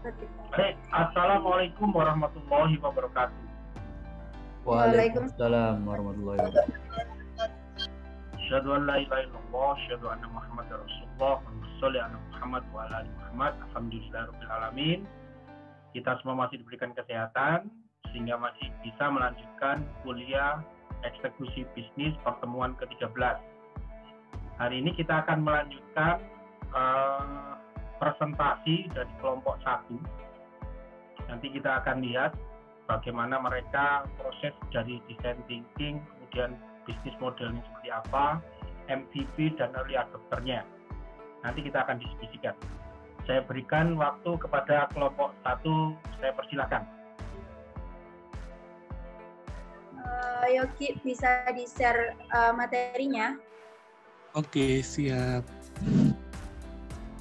Baik, Assalamualaikum warahmatullahi wabarakatuh. Waalaikumsalam warahmatullahi wabarakatuh. Asyhadu an la ilaha illallah, asyhadu anna Muhammadar Rasulullah, Allahumma sholli ala Muhammad wa ala ali Muhammad. Alhamdulillahirabbil alamin. Kita semua masih diberikan kesehatan sehingga masih bisa melanjutkan kuliah eksekusi bisnis pertemuan ke-13. Hari ini kita akan melanjutkan presentasi dari kelompok 1. Nanti kita akan lihat bagaimana mereka proses dari design thinking, kemudian bisnis modelnya seperti apa, MVP dan early adopter-nya. Nanti kita akan diskusikan. Saya berikan waktu kepada kelompok 1, saya persilakan. Yogi, bisa di-share materinya? Oke, siap.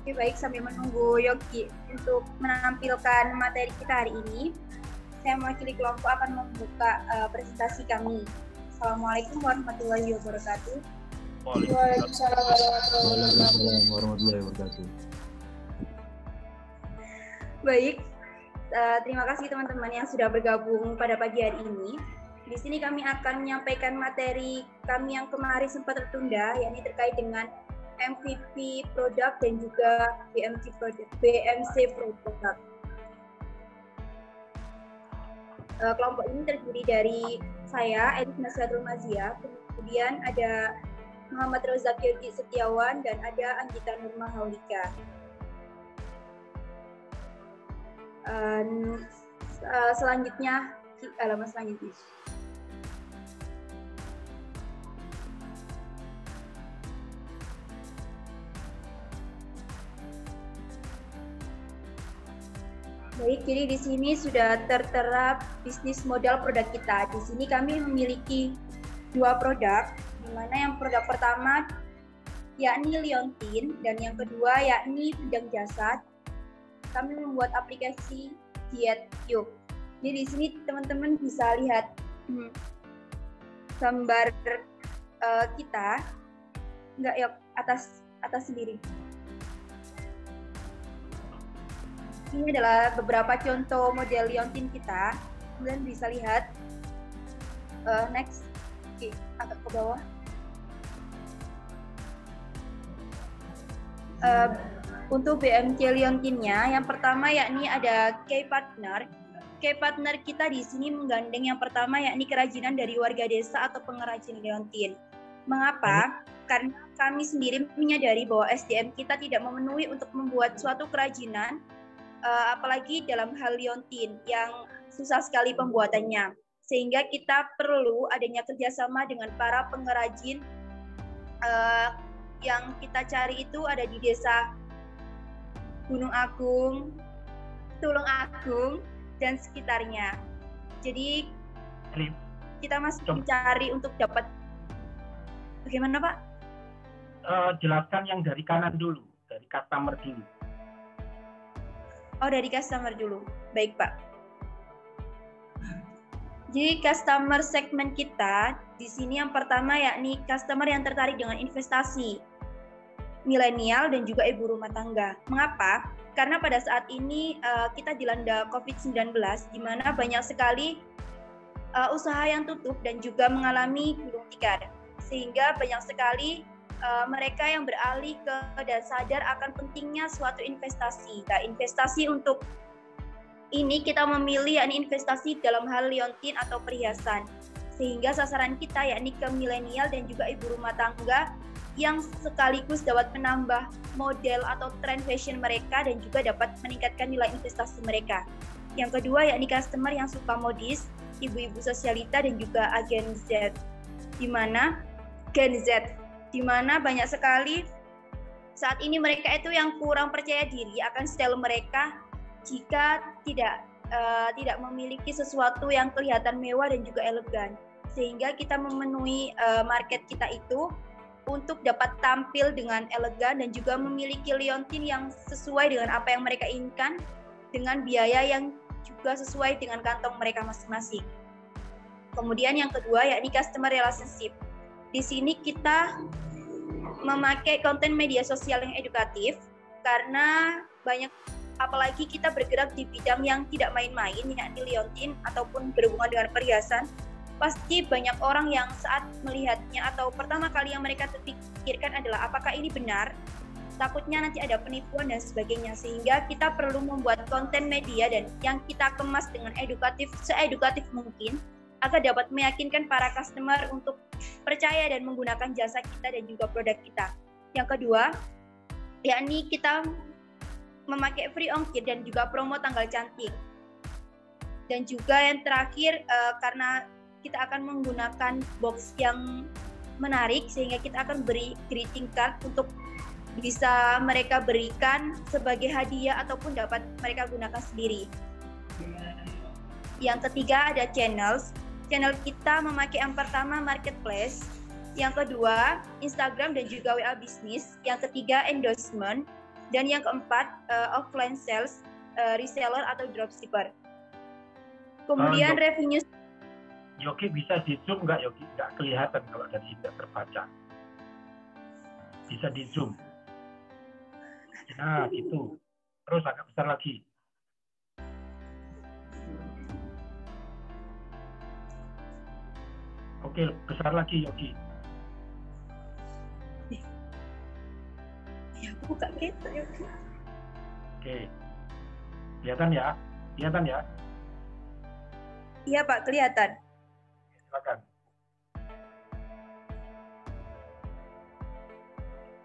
Oke, baik, sambil menunggu Yogi untuk menampilkan materi kita hari ini, saya mewakili kelompok akan membuka presentasi kami. Assalamualaikum warahmatullahi wabarakatuh. Waalaikumsalam warahmatullahi wabarakatuh. Baik, terima kasih teman-teman yang sudah bergabung pada pagi hari ini. Di sini kami akan menyampaikan materi kami yang kemarin sempat tertunda, yakni terkait dengan MVP produk dan juga BMC produk. Kelompok ini terdiri dari saya, Edith Nasratul Mazia, kemudian ada Muhammad Rozak Yogi Setiawan, dan ada Anggita Nurma Haulika. Selanjutnya, halaman selanjutnya. Baik, jadi di sini sudah tertera bisnis modal produk kita. Di sini kami memiliki 2 produk, di mana yang produk pertama yakni Liontin dan yang kedua yakni Tunjang Jasad. Kami membuat aplikasi Diet Yuk. Jadi di sini teman-teman bisa lihat gambar kita, enggak ya, atas sendiri. Ini adalah beberapa contoh model Liontin kita. Kemudian bisa lihat next, oke, agak ke bawah. Untuk BMC Liontinnya, yang pertama yakni ada K-Partner. K-Partner kita di sini menggandeng yang pertama yakni kerajinan dari warga desa atau pengrajin Liontin. Mengapa? Karena kami sendiri menyadari bahwa SDM kita tidak memenuhi untuk membuat suatu kerajinan, apalagi dalam hal Liontin yang susah sekali pembuatannya, sehingga kita perlu adanya kerjasama dengan para pengrajin yang kita cari itu ada di desa Gunung Agung, Tulung Agung, dan sekitarnya. Jadi kita masih mencari untuk dapat. Bagaimana, Pak? Jelaskan yang dari kanan dulu, dari customer dulu. Oh, dari customer dulu. Baik, Pak. Jadi customer segmen kita di sini yang pertama yakni customer yang tertarik dengan investasi, milenial dan juga ibu rumah tangga. Mengapa? Karena pada saat ini kita dilanda COVID-19, di mana banyak sekali usaha yang tutup dan juga mengalami gulung tikar. Sehingga banyak sekali mereka yang beralih ke dan sadar akan pentingnya suatu investasi. Nah, investasi untuk ini kita memilih yakni investasi dalam hal Liontin atau perhiasan. Sehingga sasaran kita yakni ke milenial dan juga ibu rumah tangga yang sekaligus dapat menambah model atau tren fashion mereka dan juga dapat meningkatkan nilai investasi mereka. Yang kedua yakni customer yang suka modis, ibu-ibu sosialita dan juga agen Z. Di mana banyak sekali saat ini mereka itu yang kurang percaya diri akan style mereka jika tidak memiliki sesuatu yang kelihatan mewah dan juga elegan, sehingga kita memenuhi market kita itu untuk dapat tampil dengan elegan dan juga memiliki Liontin yang sesuai dengan apa yang mereka inginkan dengan biaya yang juga sesuai dengan kantong mereka masing-masing. Kemudian yang kedua yakni customer relationship. Di sini kita memakai konten media sosial yang edukatif karena banyak apalagi kita bergerak di bidang yang tidak main-main, yakni liontin ataupun berhubungan dengan perhiasan. Pasti banyak orang yang saat melihatnya atau pertama kali yang mereka pikirkan adalah apakah ini benar, takutnya nanti ada penipuan dan sebagainya, sehingga kita perlu membuat konten media dan yang kita kemas dengan seedukatif mungkin agar dapat meyakinkan para customer untuk percaya dan menggunakan jasa kita dan juga produk kita. Yang kedua, yakni kita memakai free ongkir dan juga promo tanggal cantik. Dan juga yang terakhir, karena kita akan menggunakan box yang menarik, sehingga kita akan beri greeting card untuk bisa mereka berikan sebagai hadiah ataupun dapat mereka gunakan sendiri. Yang ketiga ada channels. Channel kita memakai yang pertama marketplace, yang kedua Instagram dan juga WA bisnis, yang ketiga endorsement, dan yang keempat offline sales, reseller atau dropshipper. Kemudian revenue. Yogi bisa di zoom nggak Yogi? Nggak kelihatan kalau dari sini terbaca. Bisa di zoom. Nah gitu. Terus agak besar lagi. Oke, besar lagi Yogi. Ya, aku buka kita Yogi. Oke. Kelihatan ya? Kelihatan ya? Iya Pak, kelihatan. Silakan.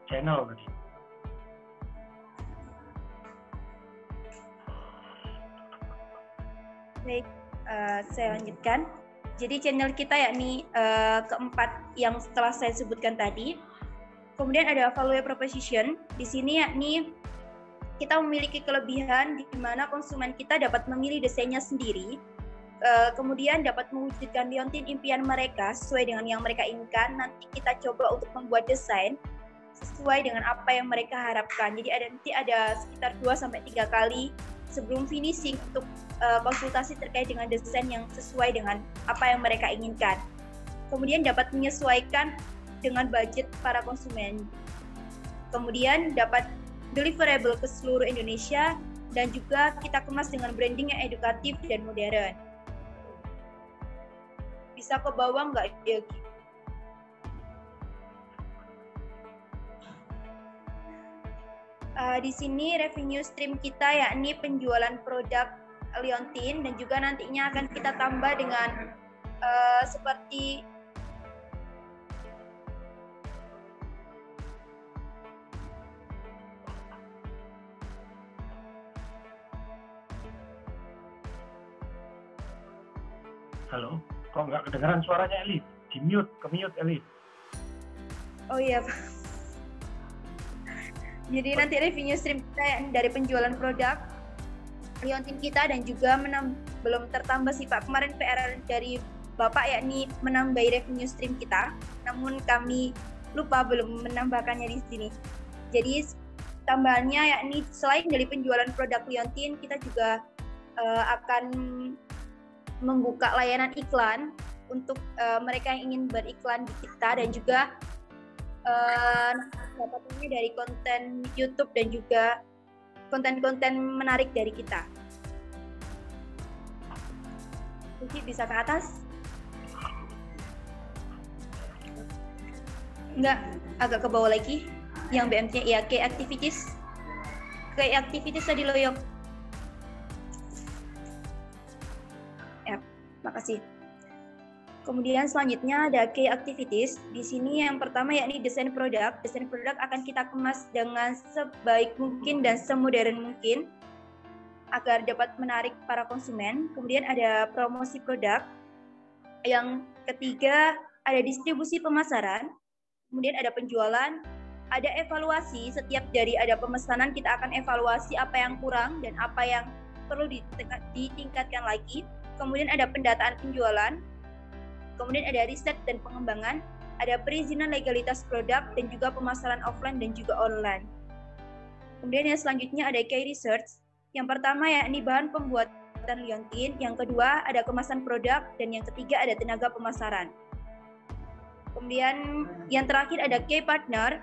Channel tadi. Baik, saya lanjutkan. Jadi channel kita yakni keempat yang setelah saya sebutkan tadi. Kemudian ada value proposition. Di sini yakni kita memiliki kelebihan di mana konsumen kita dapat memilih desainnya sendiri. Kemudian dapat mewujudkan liontin impian mereka sesuai dengan yang mereka inginkan. Nanti kita coba untuk membuat desain sesuai dengan apa yang mereka harapkan. Jadi nanti ada sekitar 2-3 kali sebelum finishing untuk konsultasi terkait dengan desain yang sesuai dengan apa yang mereka inginkan. Kemudian dapat menyesuaikan dengan budget para konsumen. Kemudian dapat deliverable ke seluruh Indonesia dan juga kita kemas dengan branding yang edukatif dan modern. Bisa ke bawah nggak, Yogi? Di sini revenue stream kita yakni penjualan produk liontin dan juga nantinya akan kita tambah dengan seperti Halo, kok nggak kedengaran suaranya Elif? Di mute, ke mute Elif. Oh iya Pak. Jadi nanti revenue stream kita yang dari penjualan produk liontin kita dan juga belum tertambah sih Pak. Kemarin PR dari Bapak yakni menambah revenue stream kita, namun kami lupa belum menambahkannya di sini. Jadi tambahannya yakni selain dari penjualan produk liontin, kita juga akan membuka layanan iklan untuk mereka yang ingin beriklan di kita dan juga dapatannya dari konten YouTube dan juga konten-konten menarik dari kita. Mungkin bisa ke atas? Enggak, agak ke bawah lagi. Yang BMT ya, key activities. Key activities tadi loh, Yok. Ya, makasih. Kemudian selanjutnya ada key activities. Di sini yang pertama yakni desain produk. Desain produk akan kita kemas dengan sebaik mungkin dan semodern mungkin agar dapat menarik para konsumen. Kemudian ada promosi produk. Yang ketiga ada distribusi pemasaran. Kemudian ada penjualan. Ada evaluasi. Setiap dari ada pemesanan kita akan evaluasi apa yang kurang dan apa yang perlu ditingkatkan lagi. Kemudian ada pendataan penjualan. Kemudian ada riset dan pengembangan, ada perizinan legalitas produk, dan juga pemasaran offline dan juga online. Kemudian yang selanjutnya ada key research. Yang pertama yakni bahan pembuatan liontin, yang kedua ada kemasan produk, dan yang ketiga ada tenaga pemasaran. Kemudian yang terakhir ada key partner.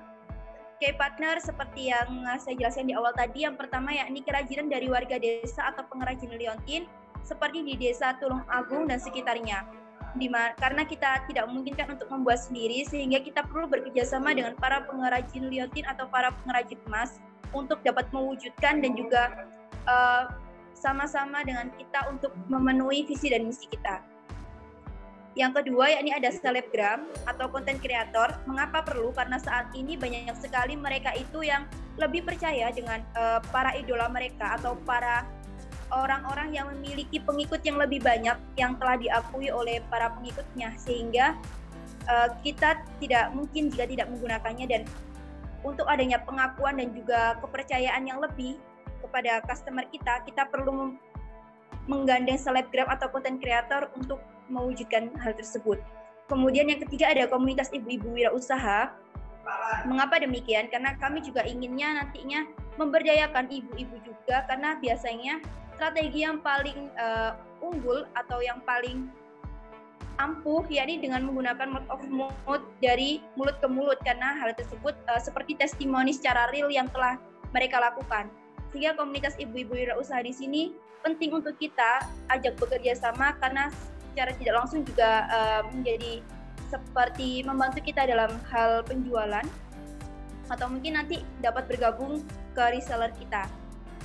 key partner seperti yang saya jelaskan di awal tadi, yang pertama yakni kerajinan dari warga desa atau pengrajin liontin seperti di Desa Tulung Agung dan sekitarnya. Karena kita tidak memungkinkan untuk membuat sendiri, sehingga kita perlu bekerjasama dengan para pengrajin liontin atau para pengrajin emas untuk dapat mewujudkan dan juga sama-sama dengan kita untuk memenuhi visi dan misi kita. Yang kedua yakni ada selebgram atau konten kreator. Mengapa perlu? Karena saat ini banyak sekali mereka itu yang lebih percaya dengan para idola mereka atau para orang-orang yang memiliki pengikut yang lebih banyak yang telah diakui oleh para pengikutnya, sehingga kita tidak mungkin jika tidak menggunakannya. Dan untuk adanya pengakuan dan juga kepercayaan yang lebih kepada customer kita, kita perlu menggandeng selebgram atau konten kreator untuk mewujudkan hal tersebut. Kemudian yang ketiga ada komunitas ibu-ibu wirausaha. Mengapa demikian? Karena kami juga inginnya nantinya memberdayakan ibu-ibu juga, karena biasanya strategi yang paling unggul atau yang paling ampuh yakni dengan menggunakan word of mouth dari mulut ke mulut, karena hal tersebut seperti testimoni secara real yang telah mereka lakukan. Sehingga komunitas ibu-ibu wirausaha di sini penting untuk kita ajak bekerja sama, karena secara tidak langsung juga menjadi seperti membantu kita dalam hal penjualan, atau mungkin nanti dapat bergabung ke reseller kita.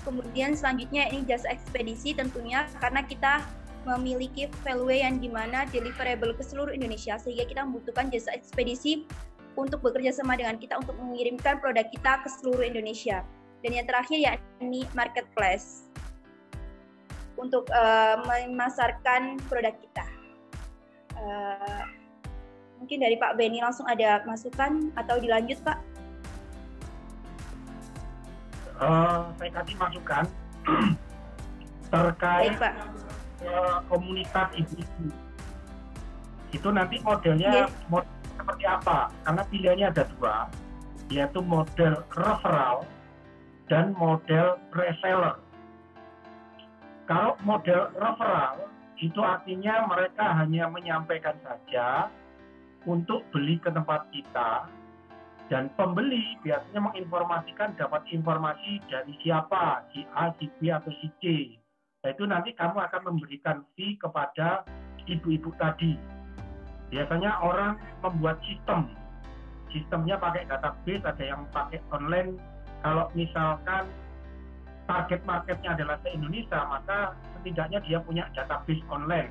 Kemudian selanjutnya ini jasa ekspedisi tentunya, karena kita memiliki value yang dimana deliverable ke seluruh Indonesia, sehingga kita membutuhkan jasa ekspedisi untuk bekerja sama dengan kita untuk mengirimkan produk kita ke seluruh Indonesia. Dan yang terakhir yakni marketplace untuk memasarkan produk kita. Mungkin dari Pak Beni langsung ada masukan atau dilanjut, Pak? Saya kasih masukan terkait komunitas ibu-ibu. Itu nanti modelnya model seperti apa? Karena pilihannya ada dua, yaitu model referral dan model reseller. Kalau model referral itu artinya mereka hanya menyampaikan saja untuk beli ke tempat kita, dan pembeli biasanya menginformasikan dapat informasi dari siapa, si A, si B, atau si C. Nah, itu nanti kamu akan memberikan fee kepada ibu-ibu tadi. Biasanya orang membuat sistemnya pakai database, ada yang pakai online. Kalau misalkan target marketnya adalah se-Indonesia, maka setidaknya dia punya database online.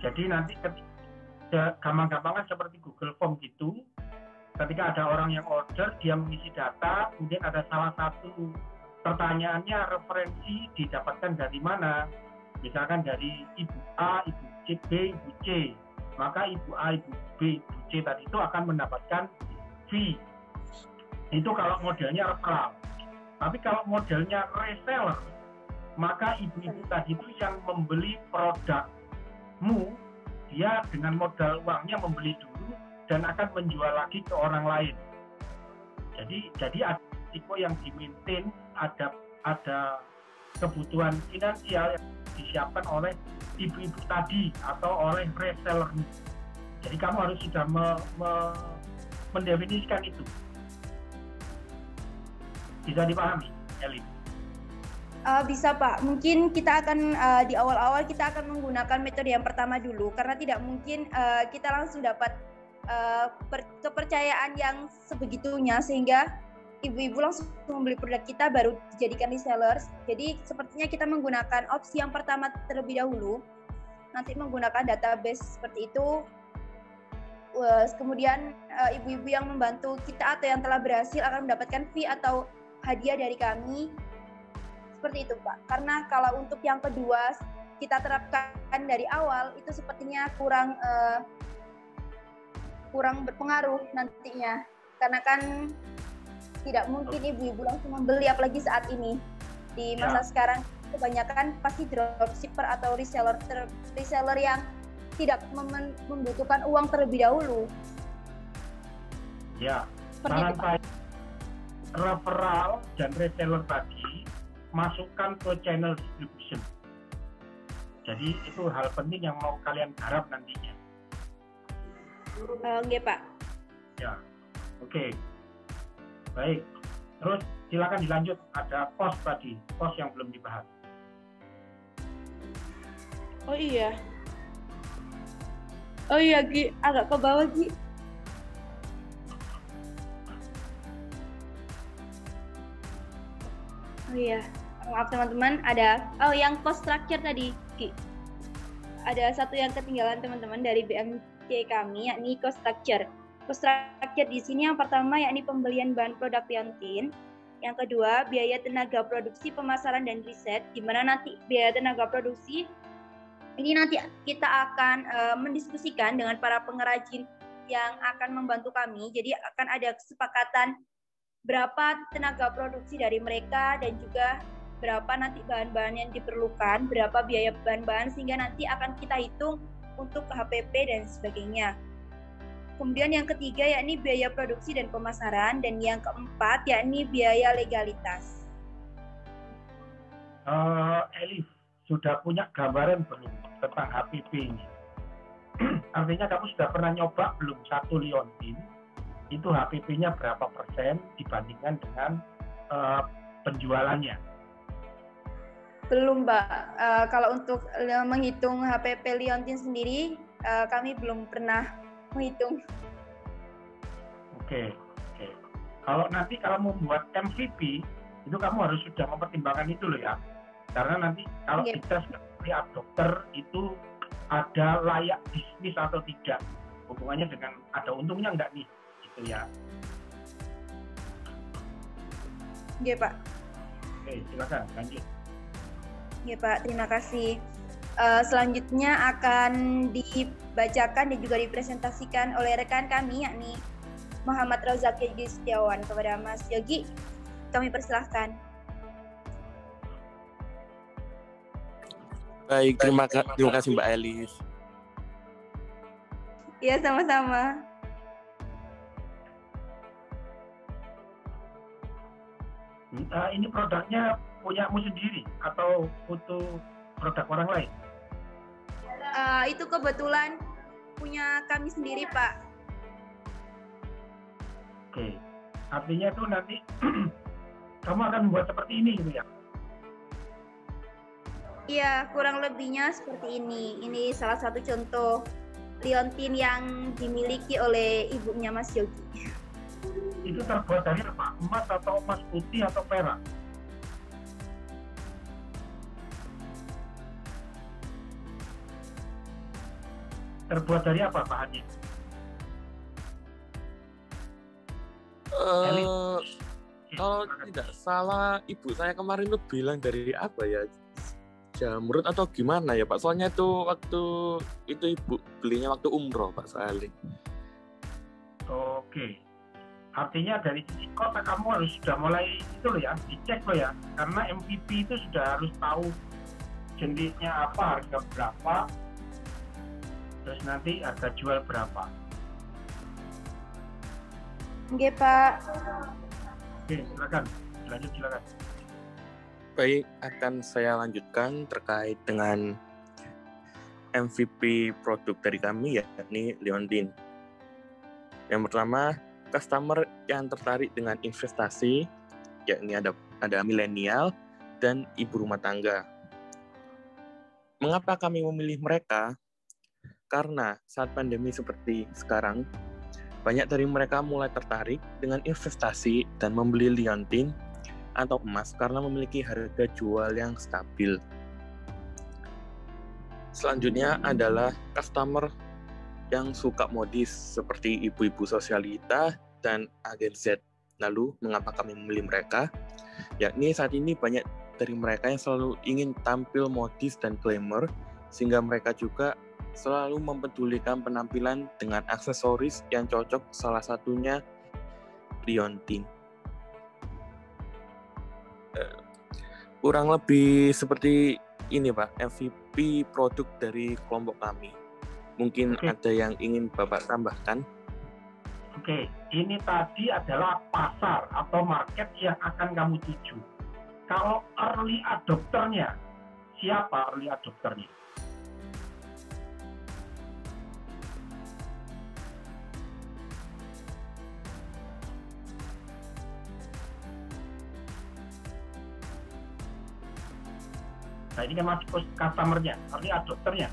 Jadi nanti gampang-gampangan seperti Google Form gitu, ketika ada orang yang order, dia mengisi data, kemudian ada salah satu pertanyaannya referensi didapatkan dari mana, misalkan dari ibu A, ibu C, B, ibu C, maka ibu A, ibu B, ibu C tadi itu akan mendapatkan fee. Itu kalau modelnya referral. Tapi kalau modelnya reseller, maka ibu-ibu tadi itu yang membeli produkmu, dia dengan modal uangnya membeli dulu dan akan menjual lagi ke orang lain. Jadi ada risiko yang dimaintain, ada kebutuhan finansial yang disiapkan oleh ibu-ibu tadi atau oleh reseller. Jadi kamu harus sudah mendefinisikan itu. Bisa dipahami, Elin? Bisa, Pak. Mungkin kita akan di awal-awal kita akan menggunakan metode yang pertama dulu, karena tidak mungkin kita langsung dapat kepercayaan yang sebegitunya, sehingga ibu-ibu langsung membeli produk kita baru dijadikan resellers. Jadi sepertinya kita menggunakan opsi yang pertama terlebih dahulu, nanti menggunakan database seperti itu. Kemudian ibu-ibu yang membantu kita atau yang telah berhasil akan mendapatkan fee atau hadiah dari kami. Seperti itu, Pak. Karena kalau untuk yang kedua kita terapkan dari awal itu sepertinya kurang berpengaruh nantinya, karena kan tidak mungkin ibu-ibu langsung membeli, apalagi saat ini di masa sekarang kebanyakan pasti dropshipper atau reseller yang tidak membutuhkan uang terlebih dahulu. Ya, saran saya referral dan reseller tadi masukkan ke channel distribution. Jadi itu hal penting yang mau kalian garap nantinya. Oke, Pak. Ya, oke. Baik. Terus silakan dilanjut. Ada kos tadi, kos yang belum dibahas. Oh iya, Gi, agak ke bawah, Gi. Oh iya, maaf teman-teman, ada yang cost structure tadi, Gi. Ada satu yang ketinggalan teman-teman dari BMC kami, yakni cost structure. Cost structure di sini yang pertama yakni pembelian bahan produk liontin. Yang kedua, biaya tenaga produksi, pemasaran dan riset, di mana nanti biaya tenaga produksi ini nanti kita akan mendiskusikan dengan para pengrajin yang akan membantu kami. Jadi akan ada kesepakatan berapa tenaga produksi dari mereka dan juga berapa nanti bahan-bahan yang diperlukan, berapa biaya bahan-bahan, sehingga nanti akan kita hitung untuk HPP dan sebagainya. Kemudian yang ketiga yakni biaya produksi dan pemasaran, dan yang keempat yakni biaya legalitas. Elif, sudah punya gambaran belum tentang HPP ini? Artinya kamu sudah pernah nyoba belum satu liontin, itu HPP-nya berapa persen dibandingkan dengan penjualannya? Belum, Mbak. Kalau untuk menghitung HPP liontin sendiri, kami belum pernah menghitung. Oke. Kalau nanti kalau membuat MVP, itu kamu harus sudah mempertimbangkan itu loh ya. Karena nanti kalau dites oleh dokter itu ada layak bisnis atau tidak, hubungannya dengan ada untungnya enggak nih, gitu ya. Oke, Pak. Oke, silakan lanjut. Ya Pak, terima kasih. Selanjutnya akan dibacakan dan juga dipresentasikan oleh rekan kami, yakni Muhammad Rozak Yogi Setiawan. Kepada Mas Yogi, kami persilahkan. Baik, terima kasih Mbak Elis. Ya, sama-sama. Ini produknya punyamu sendiri atau butuh produk orang lain? Itu kebetulan punya kami sendiri, Pak. Oke, artinya tuh nanti kamu akan membuat seperti ini gitu ya? Iya, kurang lebihnya seperti ini. Ini salah satu contoh liontin yang dimiliki oleh ibunya Mas Yogi. Itu terbuat dari apa? Emas atau emas putih atau perak? Terbuat dari apa bahannya? Kalau tidak salah, ibu saya kemarin tuh bilang dari apa ya? Jamrut atau gimana ya Pak? Soalnya tuh waktu itu ibu belinya waktu umroh Pak Salih. Oke. Artinya dari sisi kota kamu harus sudah mulai itu loh ya, dicek loh ya. Karena MVP itu sudah harus tahu jenisnya apa, harga berapa, terus nanti harga jual berapa. Oke, Pak. Oke, silakan. Lanjut, silakan. Baik, akan saya lanjutkan terkait dengan MVP produk dari kami, yakni liontin. Yang pertama, customer yang tertarik dengan investasi, yakni ada milenial dan ibu rumah tangga. Mengapa kami memilih mereka? Karena saat pandemi seperti sekarang, banyak dari mereka mulai tertarik dengan investasi dan membeli liontin atau emas karena memiliki harga jual yang stabil. Selanjutnya adalah customer yang suka modis seperti ibu-ibu sosialita dan agen Z. Lalu, mengapa kami memilih mereka? Yakni saat ini banyak dari mereka yang selalu ingin tampil modis dan glamour, sehingga mereka juga selalu mempedulikan penampilan dengan aksesoris yang cocok, salah satunya liontin. Kurang lebih seperti ini Pak, MVP produk dari kelompok kami. Mungkin ada yang ingin Bapak tambahkan? Oke, ini tadi adalah pasar atau market yang akan kamu tuju. Kalau early adopternya, siapa early adopternya? Nah, ini kan masih customer-nya, early adopter-nya.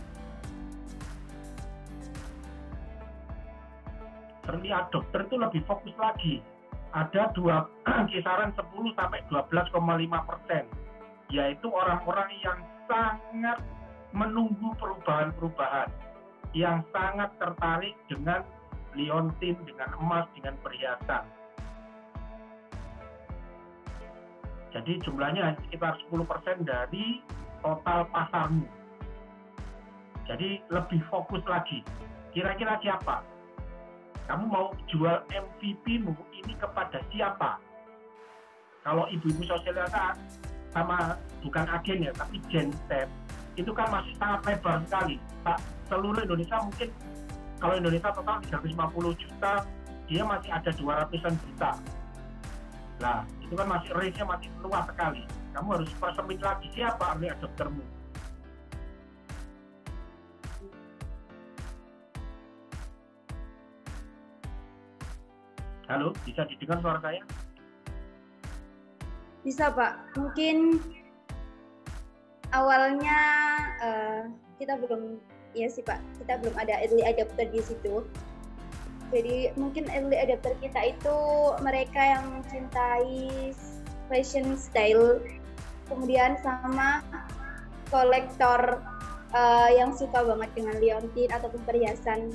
Early adopter itu lebih fokus lagi. Ada kisaran 10 sampai 12,5%, yaitu orang-orang yang sangat menunggu perubahan-perubahan, yang sangat tertarik dengan liontin, dengan emas, dengan perhiasan. Jadi jumlahnya sekitar 10% dari total pasarmu. Jadi lebih fokus lagi. Kira-kira siapa? Kamu mau jual MVP-mu ini kepada siapa? Kalau ibu-ibu sosialita sama bukan agen ya, tapi genset, itu kan masih sangat lebar sekali. Seluruh Indonesia mungkin, kalau Indonesia total 350 juta, dia masih ada 200-an juta. Nah, itu kan masih range-nya masih luas sekali. Kamu harus persempit lagi siapa early adoptermu. Halo, bisa didengar suara saya? Bisa Pak, mungkin awalnya kita belum, ya sih Pak, kita belum ada early adopter di situ. Jadi mungkin early adopter kita itu mereka yang mencintai fashion style, kemudian sama kolektor yang suka banget dengan liontin ataupun perhiasan.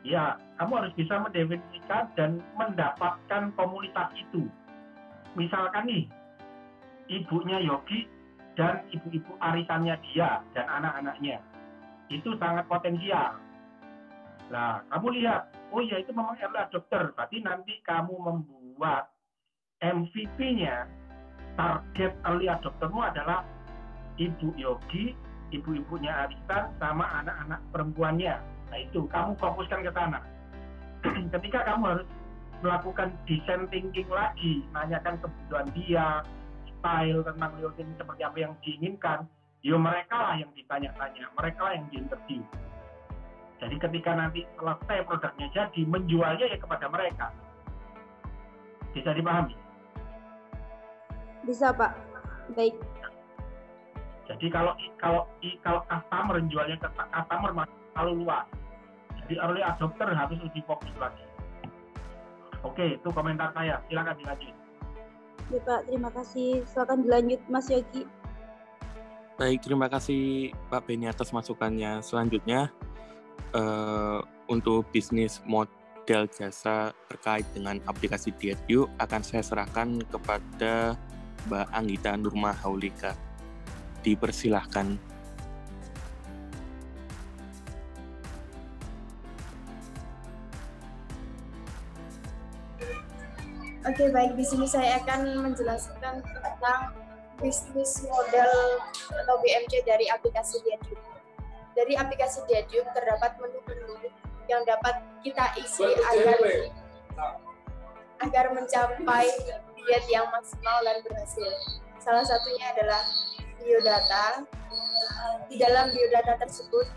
Ya, kamu harus bisa mendefinisikan dan mendapatkan komunitas itu. Misalkan nih, ibunya Yogi dan ibu-ibu arisannya dia dan anak-anaknya. Itu sangat potensial. Nah, kamu lihat, oh ya itu memang early adopter. Berarti nanti kamu membuat MVP-nya, target early adoptermu adalah ibu Yogi, ibu-ibunya arisan, sama anak-anak perempuannya. Nah itu, kamu fokuskan ke sana. Ketika kamu harus melakukan design thinking lagi, nanyakan kebutuhan dia, style tentang liontin seperti apa yang diinginkan, ya mereka lah yang ditanya-tanya, mereka lah yang diinterview. Jadi ketika nanti selesai produknya jadi, menjualnya ya kepada mereka. Bisa dipahami? Bisa Pak, baik. Jadi kalau customer jualnya ke customer masih terlalu luas. Jadi early adopter harus lebih fokus lagi. Oke, itu komentar saya. Silakan dilanjut. Ya Pak, terima kasih. Silakan dilanjut Mas Yogi. Baik, terima kasih Pak Beni atas masukannya. Selanjutnya, untuk bisnis model jasa terkait dengan aplikasi DietYou akan saya serahkan kepada Mbak Anggita Nurma Haulika. Dipersilahkan. Oke, baik. Di sini saya akan menjelaskan tentang bisnis model atau BMC dari aplikasi DietYou. Dari aplikasi DietYou terdapat menu-menu yang dapat kita isi agar mencapai diet yang maksimal dan berhasil. Salah satunya adalah biodata. Di dalam biodata tersebut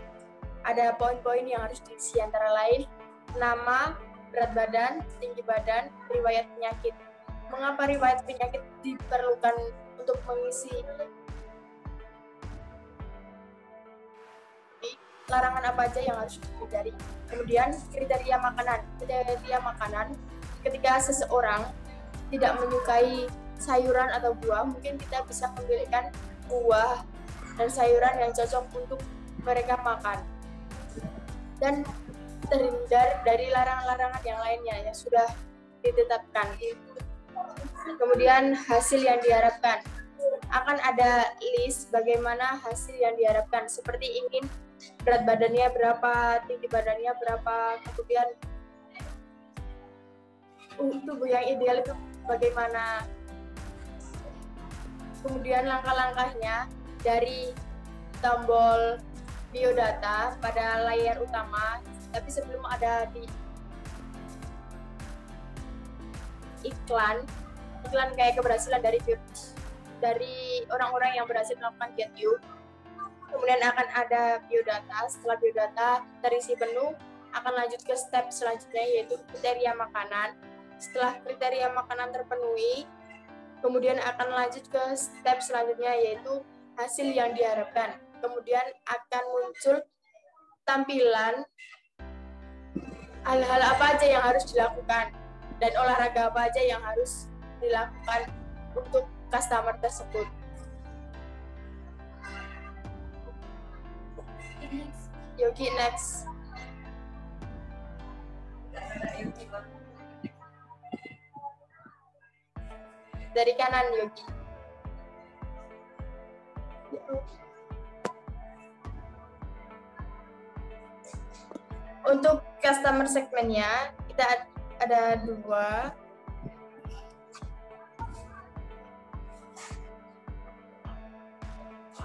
ada poin-poin yang harus diisi, antara lain nama, berat badan, tinggi badan, riwayat penyakit. Mengapa riwayat penyakit diperlukan untuk mengisi? Larangan apa aja yang harus dihindari. Kemudian kriteria makanan. Kriteria makanan, ketika seseorang tidak menyukai sayuran atau buah, mungkin kita bisa memilihkan buah dan sayuran yang cocok untuk mereka makan. Dan terhindar dari larangan-larangan yang lainnya yang sudah ditetapkan. Kemudian hasil yang diharapkan. Akan ada list bagaimana hasil yang diharapkan, seperti ingin berat badannya berapa, tinggi badannya berapa, kemudian tubuh yang ideal itu bagaimana. Kemudian langkah-langkahnya dari tombol biodata pada layar utama, tapi sebelum ada di iklan kayak keberhasilan dari orang-orang yang berhasil melakukan DietYou. Kemudian akan ada biodata. Setelah biodata terisi penuh, akan lanjut ke step selanjutnya, yaitu kriteria makanan. Setelah kriteria makanan terpenuhi, Kemudian akan lanjut ke step selanjutnya, yaitu hasil yang diharapkan. Kemudian akan muncul tampilan hal-hal apa aja yang harus dilakukan dan olahraga apa aja yang harus dilakukan untuk customer tersebut. Yogi, next. Dari kanan, Yogi. Untuk customer segmennya, kita ada 2.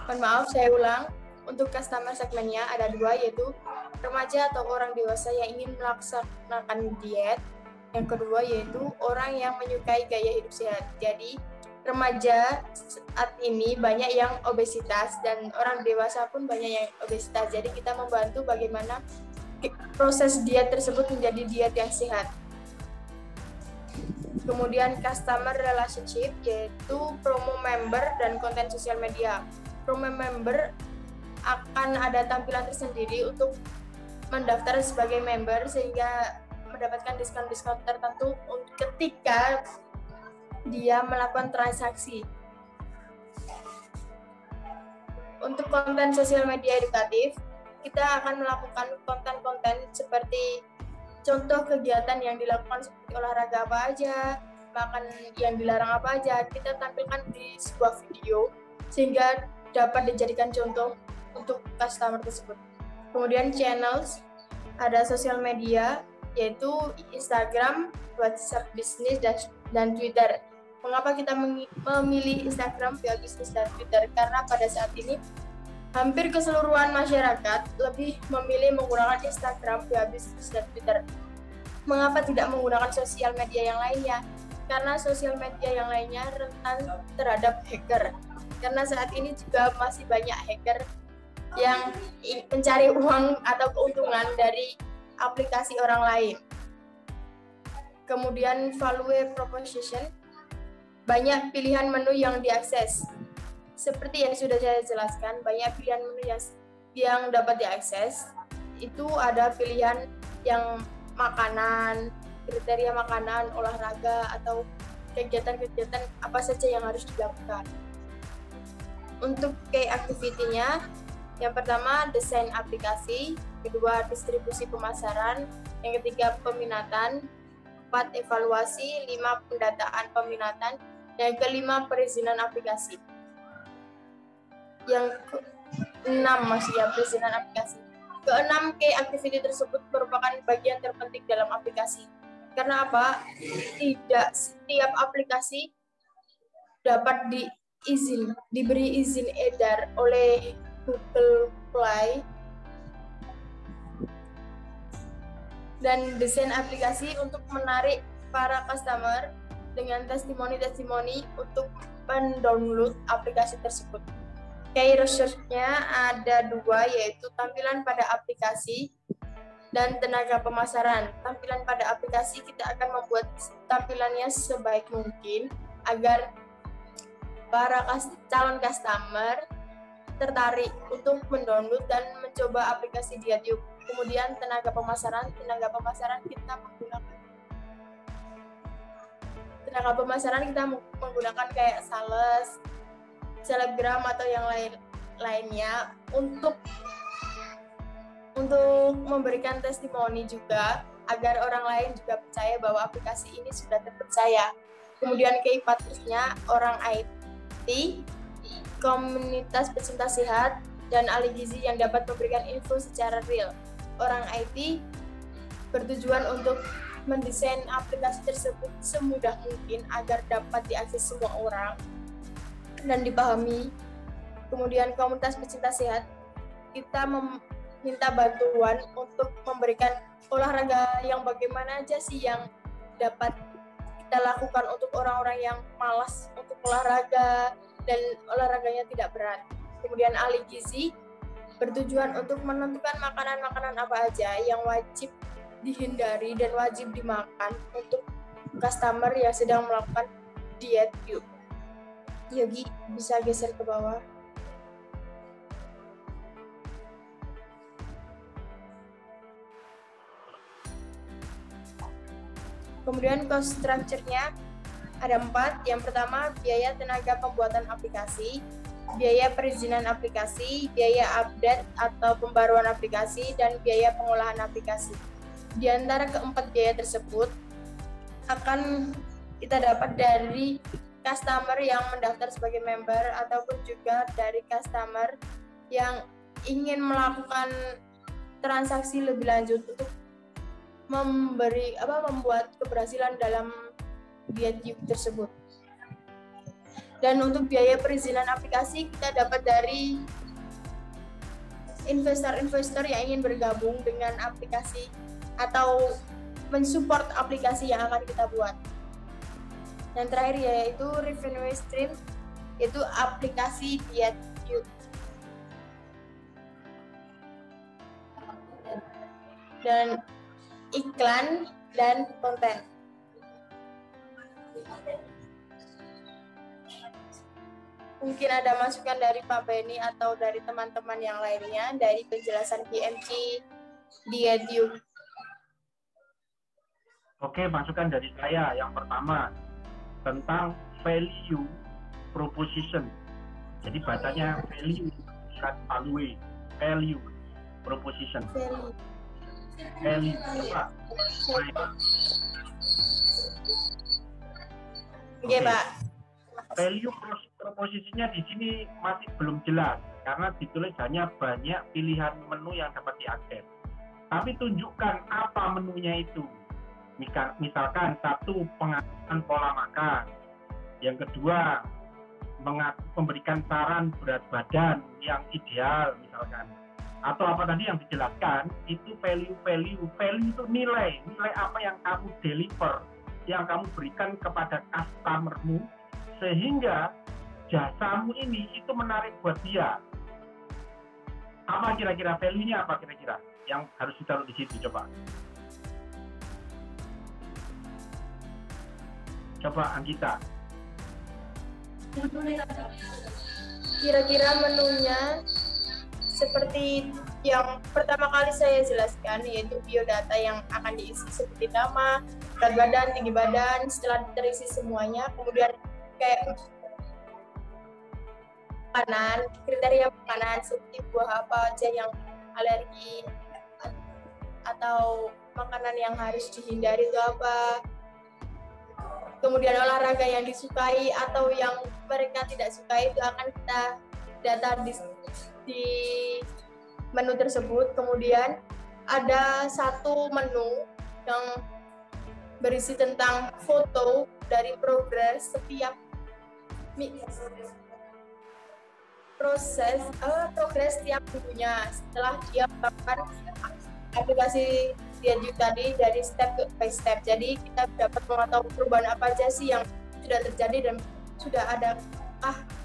Mohon maaf, saya ulang. Untuk customer segmennya ada 2, yaitu remaja atau orang dewasa yang ingin melaksanakan diet. Yang kedua yaitu orang yang menyukai gaya hidup sehat. Jadi remaja saat ini banyak yang obesitas dan orang dewasa pun banyak yang obesitas. Jadi kita membantu bagaimana proses diet tersebut menjadi diet yang sehat. Kemudian customer relationship yaitu promo member dan konten sosial media. Promo member akan ada tampilan tersendiri untuk mendaftar sebagai member sehingga mendapatkan diskon-diskon tertentu ketika dia melakukan transaksi. Untuk konten sosial media edukatif, kita akan melakukan konten-konten seperti contoh kegiatan yang dilakukan seperti olahraga apa aja, makan yang dilarang apa aja, kita tampilkan di sebuah video sehingga dapat dijadikan contoh untuk customer tersebut. Kemudian channels, ada sosial media, yaitu Instagram, WhatsApp Business, dan Twitter. Mengapa kita memilih Instagram, via Business, dan Twitter? Karena pada saat ini hampir keseluruhan masyarakat lebih memilih menggunakan Instagram, via Business, dan Twitter. Mengapa tidak menggunakan sosial media yang lainnya? Karena sosial media yang lainnya rentan terhadap hacker. Karena saat ini juga masih banyak hacker yang mencari uang atau keuntungan dari aplikasi orang lain. Kemudian value proposition, banyak pilihan menu yang diakses. Seperti yang sudah saya jelaskan, banyak pilihan menu yang dapat diakses. Itu ada pilihan yang makanan, kriteria makanan, olahraga, atau kegiatan-kegiatan apa saja yang harus dilakukan. Untuk key activity-nya, yang pertama desain aplikasi, kedua distribusi pemasaran, yang ketiga peminatan, 4 evaluasi, 5 pendataan peminatan, yang kelima perizinan aplikasi. Yang keenam perizinan aplikasi. Keenam key activity tersebut merupakan bagian terpenting dalam aplikasi. Karena apa? Tidak setiap aplikasi dapat diberi izin edar oleh Google Play, dan desain aplikasi untuk menarik para customer dengan testimoni-testimoni untuk mendownload aplikasi tersebut. Key research-nya ada 2, yaitu tampilan pada aplikasi dan tenaga pemasaran. Tampilan pada aplikasi kita akan membuat tampilannya sebaik mungkin agar para calon customer tertarik untuk mendownload dan mencoba aplikasi Diatyub. Kemudian tenaga pemasaran kita menggunakan kayak sales, selebgram atau yang lainnya untuk memberikan testimoni juga agar orang lain juga percaya bahwa aplikasi ini sudah terpercaya. Kemudian key partnersnya orang IT, komunitas pecinta sehat, dan ahli gizi yang dapat memberikan info secara real. Orang IT bertujuan untuk mendesain aplikasi tersebut semudah mungkin agar dapat diakses semua orang dan dipahami. Kemudian komunitas pecinta sehat, kita meminta bantuan untuk memberikan olahraga yang bagaimana aja sih yang dapat kita lakukan untuk orang-orang yang malas untuk olahraga dan olahraganya tidak berat. Kemudian ahli gizi bertujuan untuk menentukan makanan-makanan apa aja yang wajib dihindari dan wajib dimakan untuk customer yang sedang melakukan Diatyub. Yogi bisa geser ke bawah. Kemudian cost structure-nya ada 4. Yang pertama, biaya tenaga pembuatan aplikasi, biaya perizinan aplikasi, biaya update atau pembaruan aplikasi, dan biaya pengolahan aplikasi. Di antara keempat biaya tersebut akan kita dapat dari customer yang mendaftar sebagai member ataupun juga dari customer yang ingin melakukan transaksi lebih lanjut untuk membuat keberhasilan dalam DIADUK tersebut. Dan untuk biaya perizinan aplikasi kita dapat dari investor-investor yang ingin bergabung dengan aplikasi atau mensupport aplikasi yang akan kita buat. Yang terakhir yaitu revenue stream, yaitu aplikasi DIADUK. Dan iklan dan konten. Mungkin ada masukan dari Pak Beni atau dari teman-teman yang lainnya dari penjelasan PMC DIADUK. Oke, masukan dari saya. Yang pertama, tentang value proposition. Jadi bacanya value, bukan value proposition. Value apa? Oke, Pak. Value proposisinya di sini masih belum jelas karena ditulis hanya banyak pilihan menu yang dapat diakses. Tapi tunjukkan apa menunya itu. Misalkan satu, pengaturan pola makan. Yang kedua, memberikan saran berat badan yang ideal misalkan. Atau apa tadi yang dijelaskan, itu value itu nilai apa yang kamu deliver, yang kamu berikan kepada customermu, sehingga jasamu ini itu menarik buat dia. Apa kira-kira value-nya, apa kira-kira yang harus ditaruh di situ? Coba Anggita. Kira-kira menunya seperti yang pertama kali saya jelaskan, yaitu biodata yang akan diisi seperti nama, berat badan, tinggi badan. Setelah terisi semuanya, kemudian kayak makanan, kriteria makanan seperti buah apa aja yang alergi atau makanan yang harus dihindari itu apa. Kemudian olahraga yang disukai atau yang mereka tidak sukai itu akan kita data di menu tersebut. Kemudian ada satu menu yang berisi tentang foto dari progres setiap progres setiap minggunya setelah dia melakukan aplikasi DIADUK tadi dari step by step. Jadi kita dapat mengetahui perubahan apa aja sih yang sudah terjadi dan sudah ada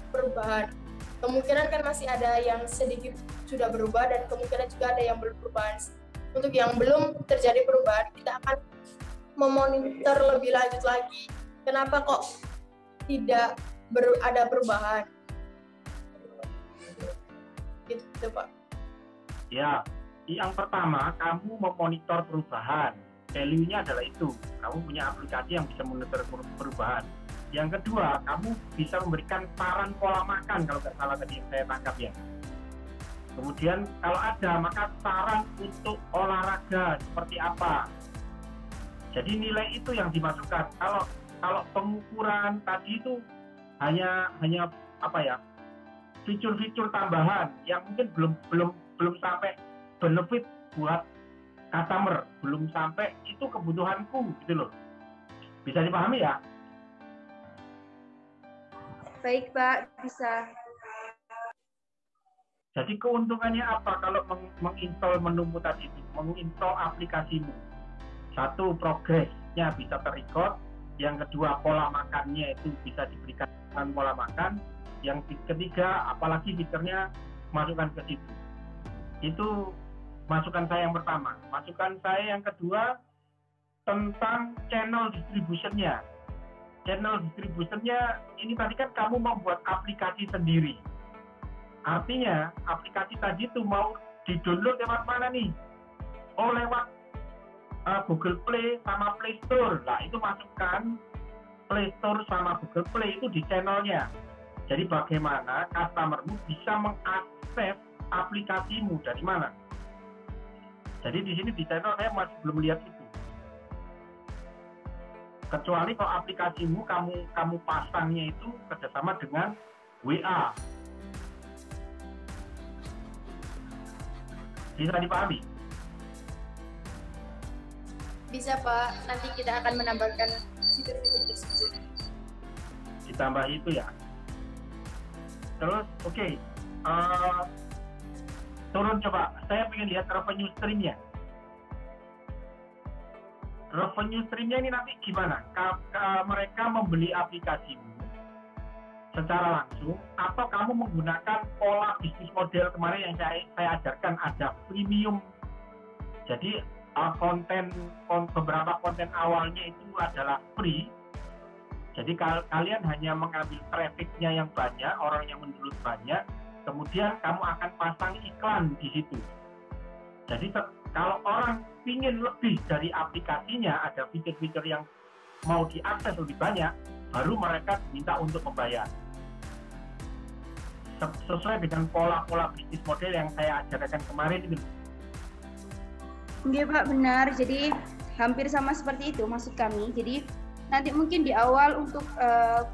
perubahan. Kemungkinan kan masih ada yang sedikit sudah berubah dan kemungkinan juga ada yang belum berubah. Untuk yang belum terjadi perubahan, kita akan memonitor lebih lanjut lagi. Kenapa kok tidak ada perubahan? Gitu, Pak. Ya, yang pertama, kamu memonitor perubahan. Value-nya adalah itu. Kamu punya aplikasi yang bisa memonitor perubahan. Yang kedua, kamu bisa memberikan saran pola makan, kalau nggak salah tadi yang saya tangkap ya. Kemudian kalau ada, maka saran untuk olahraga seperti apa. Jadi nilai itu yang dimasukkan. Kalau pengukuran tadi itu hanya fitur-fitur tambahan yang mungkin belum sampai benefit buat customer, belum sampai itu kebutuhanku gitu loh. Bisa dipahami ya? Baik, Pak, bisa. Jadi keuntungannya apa kalau menginstall menumu tadi itu, menginstall aplikasimu? Satu, progresnya bisa terrecord. Yang kedua, pola makannya itu bisa diberikan pola makan. Yang ketiga, apalagi fiturnya masukkan ke situ. Itu masukan saya yang pertama. Masukan saya yang kedua tentang channel distribution-nya. channel distributionnya ini tadi kan kamu membuat aplikasi sendiri. Artinya aplikasi tadi itu mau di-download lewat mana nih? Oh, lewat Google Play sama Play Store. Nah, itu masukkan Play Store sama Google Play itu di channelnya. Jadi bagaimana customermu bisa mengakses aplikasimu dari mana? Jadi di sini di channel saya masih belum lihat itu. Kecuali kalau aplikasimu kamu pasangnya itu kerjasama dengan WA. Bisa dipahami? Bisa Pak, nanti kita akan menambahkan fitur-fitur tersebut. Ditambah itu ya. Terus oke. Turun coba, saya pengen lihat revenue stream-nya. Revenue stream-nya ini nanti gimana? Mereka membeli aplikasimu secara langsung atau kamu menggunakan pola bisnis model kemarin yang saya ajarkan, ada freemium. Jadi beberapa konten awalnya itu adalah free. Jadi kalian hanya mengambil traffic-nya yang banyak, orang yang mendownload banyak, kemudian kamu akan pasang iklan di situ. Jadi kalau orang ingin lebih dari aplikasinya, ada fitur-fitur yang mau diakses lebih banyak, baru mereka diminta untuk membayar. Sesuai dengan pola-pola bisnis model yang saya ajarkan kemarin itu. Oke Pak, benar. Jadi hampir sama seperti itu maksud kami. Jadi nanti mungkin di awal untuk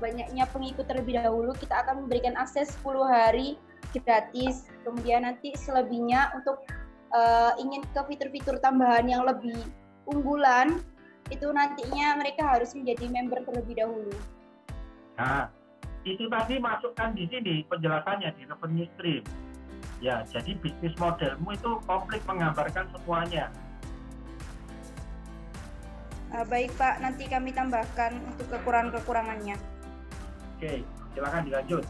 banyaknya pengikut terlebih dahulu, kita akan memberikan akses 10 hari gratis. Kemudian nanti selebihnya untuk ingin ke fitur-fitur tambahan yang lebih unggulan, itu nantinya mereka harus menjadi member terlebih dahulu. Nah, itu tadi masukkan di sini penjelasannya di revenue stream. Ya, jadi bisnis modelmu itu komplit menggambarkan semuanya. Baik Pak, nanti kami tambahkan untuk kekurangan-kekurangannya. Oke, silakan dilanjut.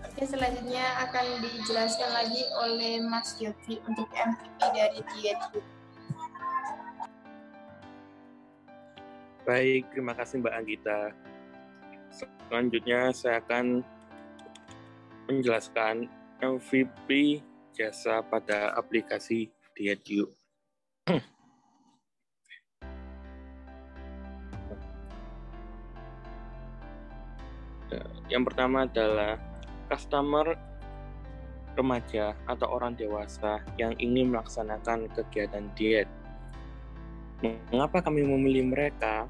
Oke, selanjutnya akan dijelaskan lagi oleh Mas Yogi untuk MVP dari DietU. Baik, terima kasih Mbak Anggita. Selanjutnya saya akan menjelaskan MVP jasa pada aplikasi DietU. Yang pertama adalah customer remaja atau orang dewasa yang ingin melaksanakan kegiatan diet. Mengapa kami memilih mereka?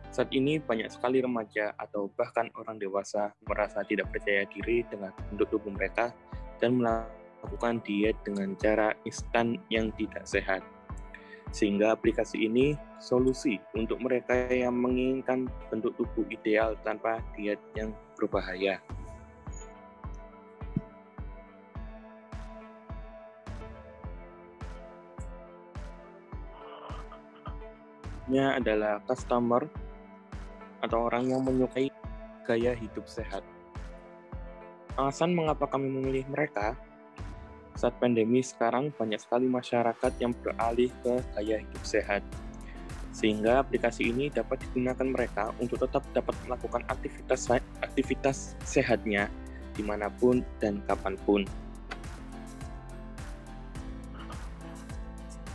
Saat ini banyak sekali remaja atau bahkan orang dewasa merasa tidak percaya diri dengan bentuk tubuh mereka dan melakukan diet dengan cara instan yang tidak sehat. Sehingga aplikasi ini solusi untuk mereka yang menginginkan bentuk tubuh ideal tanpa diet yang berbahaya. Ini adalah customer atau orang yang menyukai gaya hidup sehat. Alasan mengapa kami memilih mereka, saat pandemi sekarang banyak sekali masyarakat yang beralih ke gaya hidup sehat. Sehingga aplikasi ini dapat digunakan mereka untuk tetap dapat melakukan aktivitas sehatnya dimanapun dan kapanpun.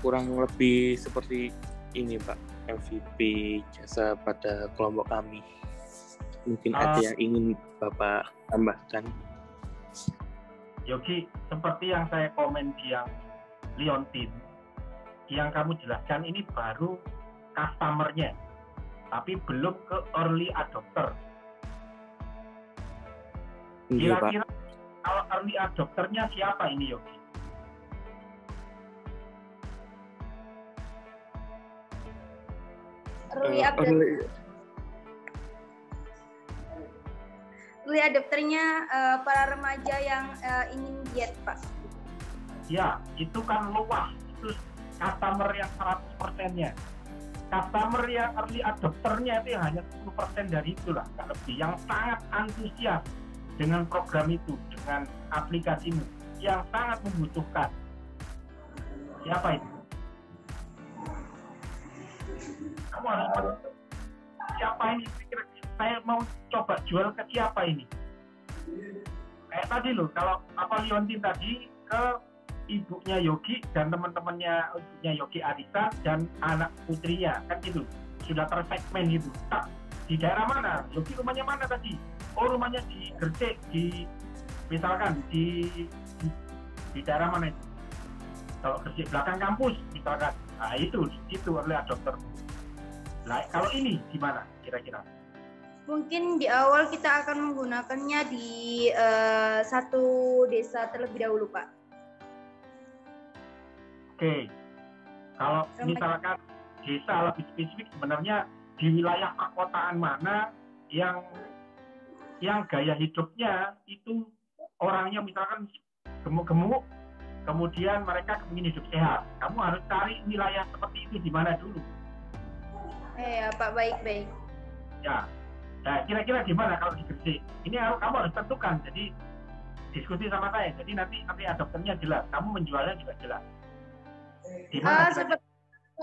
Kurang lebih seperti ini Pak, MVP jasa pada kelompok kami. Mungkin ada yang ingin Bapak tambahkan. Yogi, seperti yang saya komen di yang Leontin, yang kamu jelaskan ini baru customer-nya, tapi belum ke early adopter. Kira-kira kalau early adopter-nya siapa ini Yogi? Early adopternya para remaja yang ingin diet, Pak. Ya, itu kan luas. Itu customer yang 100%-nya. Customer yang early adopternya itu hanya 10% dari itulah, nggak lebih. Yang sangat antusias dengan program itu, dengan aplikasimu, yang sangat membutuhkan. Siapa itu? kamu harus menentukan siapa ini. Saya mau coba jual ke siapa ini. Kayak tadi loh, kalau Liontin tadi ke ibunya Yogi dan teman-temannya ibunya Yogi Arisa dan anak putrinya, kan gitu. Sudah tersegmen gitu. Nah, di daerah mana? Yogi rumahnya mana tadi? Oh, rumahnya di Gresik, misalkan di daerah mana itu? Kalau Gresik belakang kampus misalkan. Nah, itu early adopter. Nah, kalau ini gimana kira-kira? Mungkin di awal kita akan menggunakannya di satu desa terlebih dahulu, Pak. Oke. Kalau misalkan desa lebih spesifik, sebenarnya di wilayah perkotaan mana yang gaya hidupnya itu orangnya misalkan gemuk-gemuk, kemudian mereka ingin hidup sehat. Kamu harus cari wilayah seperti itu di mana dulu. Ya, Pak, baik-baik. Ya. Nah, kira-kira gimana kalau di Gresik? Ini kamu harus tentukan. Jadi diskusi sama saya. Jadi nanti adopternya jelas. Kamu menjualnya juga jelas. Di mana? Seperti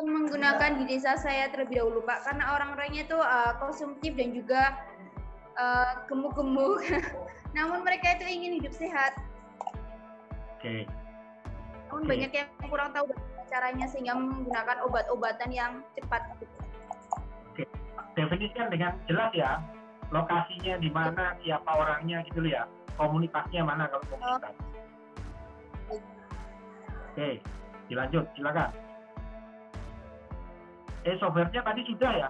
menggunakan di desa saya terlebih dahulu, Pak, karena orang-orangnya itu konsumtif dan juga gemuk-gemuk. Namun mereka itu ingin hidup sehat. Oke. Namun banyak yang kurang tahu caranya sehingga menggunakan obat-obatan yang cepat. Oke. Definisikan dengan jelas ya, lokasinya di mana, siapa orangnya gitu ya, komunitasnya mana kalau komunitas. Oke, dilanjut, silakan. Softwarenya tadi sudah ya?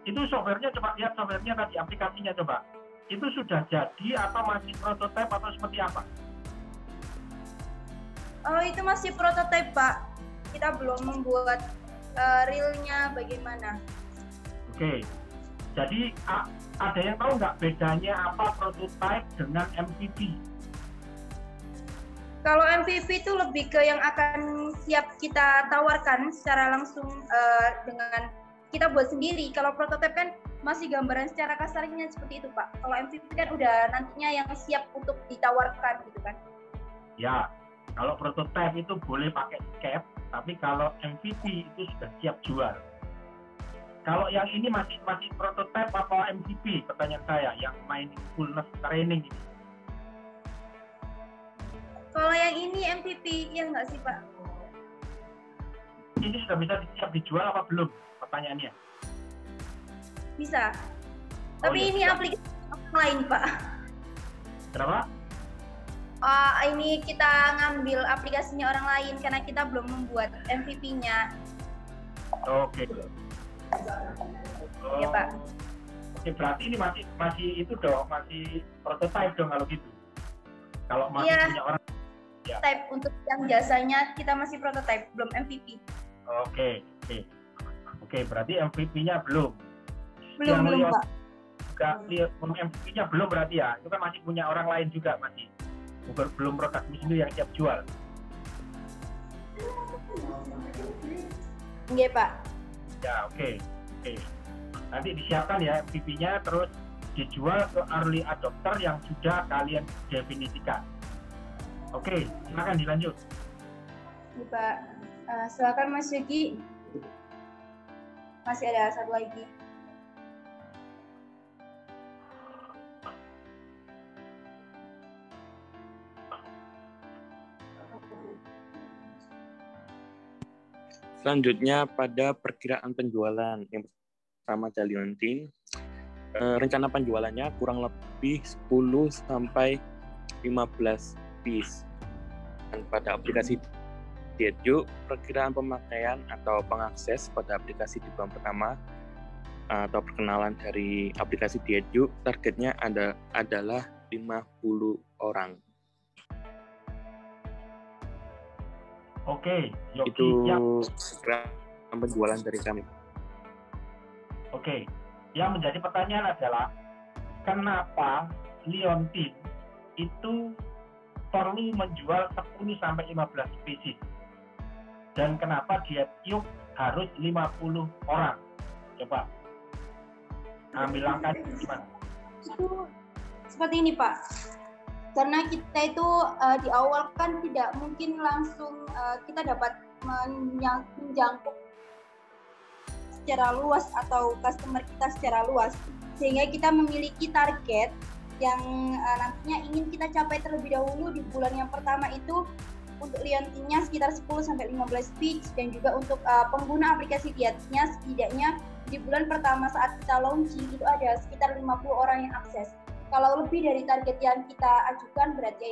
Itu softwarenya, coba lihat softwarenya tadi, aplikasinya coba. Itu sudah jadi atau masih prototipe atau seperti apa? Oh, itu masih prototipe, Pak. Kita belum membuat realnya bagaimana. Oke, jadi ada yang tahu nggak bedanya apa prototype dengan MVP? Kalau MVP itu lebih ke yang akan siap kita tawarkan secara langsung dengan kita buat sendiri. Kalau prototype kan masih gambaran secara kasarnya seperti itu, Pak. Kalau MVP kan udah nantinya yang siap untuk ditawarkan gitu kan? Ya, kalau prototype itu boleh pakai cap, tapi kalau MVP itu sudah siap jual. Kalau yang ini masih prototype atau MVP, pertanyaan saya, yang mindfulness training ini? Kalau yang ini MVP, ya nggak sih, Pak? Ini sudah bisa siap dijual apa belum? Pertanyaannya. Bisa. Tapi ini bisa. Aplikasi lain, Pak. Kenapa? Ini kita ngambil aplikasinya orang lain karena kita belum membuat MVP-nya. Oke. Ya, Pak. Oke, berarti ini masih itu dong, masih prototype dong kalau gitu. Kalau masih punya orang ya. Type untuk yang jasanya kita masih prototype, belum MVP. Oke, berarti MVP-nya belum. Belum, Pak. MVP-nya belum berarti ya. Itu kan masih punya orang lain juga masih. Belum produk sendiri yang siap jual. Iya, Pak. Ya, oke. Nanti disiapkan ya MVP-nya, terus dijual ke early adopter yang sudah kalian definisikan. Oke, silakan dilanjut. Ya, Pak. Silakan Mas Yogi. Masih ada satu lagi. Selanjutnya pada perkiraan penjualan yang pertama Liontin, rencana penjualannya kurang lebih 10 sampai 15 piece. Dan pada aplikasi Dietjuk, perkiraan pemakaian atau pengakses pada aplikasi di bulan pertama atau perkenalan dari aplikasi Dietjuk, targetnya adalah 50 orang. Oke, Yogi, itu penjualan dari kami. Oke, yang menjadi pertanyaan adalah kenapa Liontin itu perlu menjual 10 sampai 15 spesies dan kenapa Dietjuk harus 50 orang? Coba ambil langkah gimana? Itu seperti ini, Pak. Karena kita itu di awal kan tidak mungkin langsung kita dapat menjangkau secara luas atau customer kita secara luas, sehingga kita memiliki target yang nantinya ingin kita capai terlebih dahulu di bulan yang pertama itu untuk liontinnya sekitar 10-15 speech, dan juga untuk pengguna aplikasi Dietnya setidaknya di bulan pertama saat kita launching itu ada sekitar 50 orang yang akses. Kalau lebih dari target yang kita ajukan berarti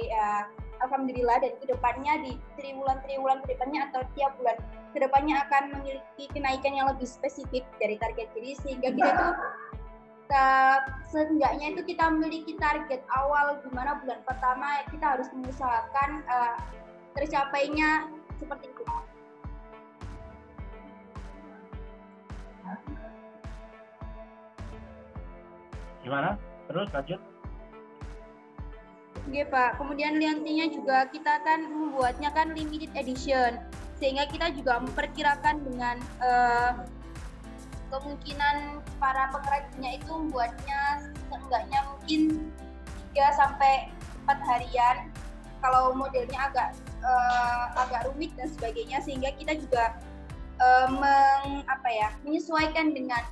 alhamdulillah, dan kedepannya di triwulan kedepannya atau tiap bulan kedepannya akan memiliki kenaikan yang lebih spesifik dari target. Jadi sehingga kita itu seenggaknya itu kita memiliki target awal di mana bulan pertama kita harus mengusahakan tercapainya seperti itu. Gimana? Terus lanjut. Oke Pak, kemudian liontinnya juga kita kan membuatnya kan limited edition, sehingga kita juga memperkirakan dengan kemungkinan para pengrajinnya itu membuatnya seenggaknya mungkin 3-4 harian kalau modelnya agak rumit dan sebagainya, sehingga kita juga menyesuaikan dengan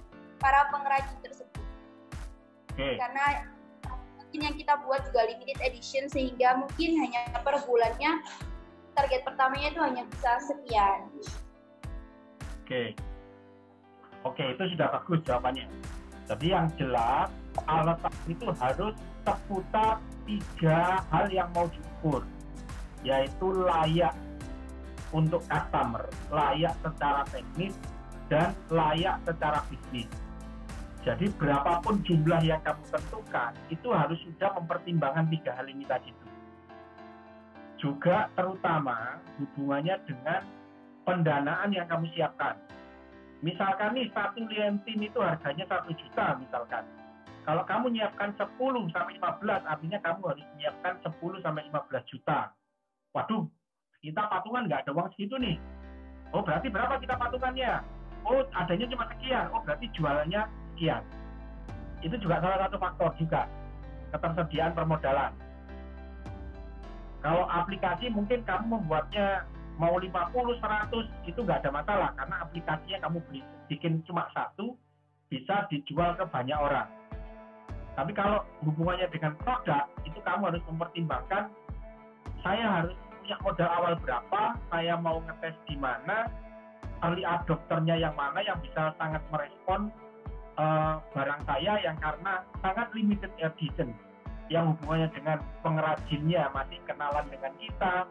para pengrajin tersebut. Karena mungkin yang kita buat juga limited edition, sehingga mungkin hanya per bulannya target pertamanya itu hanya bisa sekian. Oke, itu sudah bagus jawabannya. Jadi yang jelas alat itu harus seputar 3 hal yang mau diukur, yaitu layak untuk customer, layak secara teknis, dan layak secara bisnis. Jadi berapapun jumlah yang kamu tentukan, itu harus sudah mempertimbangkan 3 hal ini tadi itu. Juga terutama hubungannya dengan pendanaan yang kamu siapkan. Misalkan nih, satu liontin itu harganya 1 juta misalkan. Kalau kamu nyiapkan 10-15, artinya kamu harus menyiapkan 10-15 juta. Waduh, kita patungan nggak ada uang segitu nih. Oh, berarti berapa kita patungannya? Oh, adanya cuma sekian. Oh, berarti jualannya sekian. Itu juga salah satu faktor juga, ketersediaan permodalan. Kalau aplikasi mungkin kamu membuatnya mau 50-100 itu nggak ada masalah, karena aplikasinya kamu bikin cuma 1 bisa dijual ke banyak orang. Tapi kalau hubungannya dengan produk, itu kamu harus mempertimbangkan, saya harus punya modal awal berapa, saya mau ngetes di mana, early adopternya yang mana yang bisa sangat merespon barang saya yang karena sangat limited edition, yang hubungannya dengan pengrajinnya masih kenalan dengan kita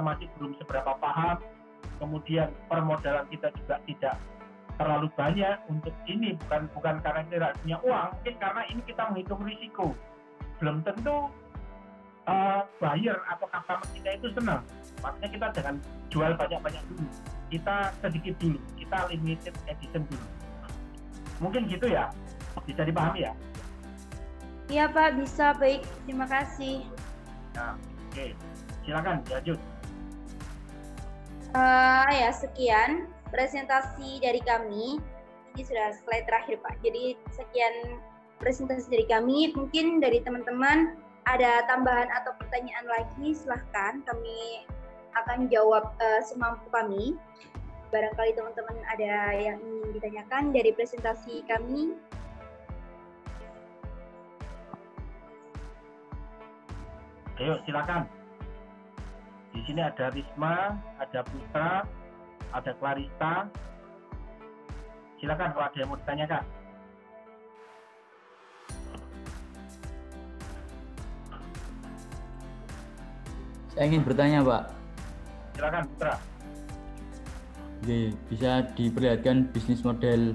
masih belum seberapa paham, kemudian permodalan kita juga tidak terlalu banyak untuk ini, bukan karena tidak punya uang, mungkin karena ini kita menghitung risiko. Belum tentu buyer atau customer kita itu senang, makanya kita jangan jual banyak-banyak dulu, kita sedikit dulu, kita limited edition dulu. Mungkin gitu ya, bisa dipahami ya? Iya Pak, bisa. Baik, terima kasih. Nah, oke. Silakan lanjut. Ya, sekian presentasi dari kami. Ini sudah slide terakhir Pak. Jadi sekian presentasi dari kami. Mungkin dari teman-teman ada tambahan atau pertanyaan lagi, silahkan. Kami akan jawab semampu kami. Barangkali teman-teman ada yang ingin ditanyakan dari presentasi kami. Ayo, silakan. Di sini ada Risma, ada Putra, ada Clarista. Silakan kalau ada yang mau ditanyakan. Saya ingin bertanya, Pak. Silakan, Putra. Oke, bisa diperlihatkan bisnis model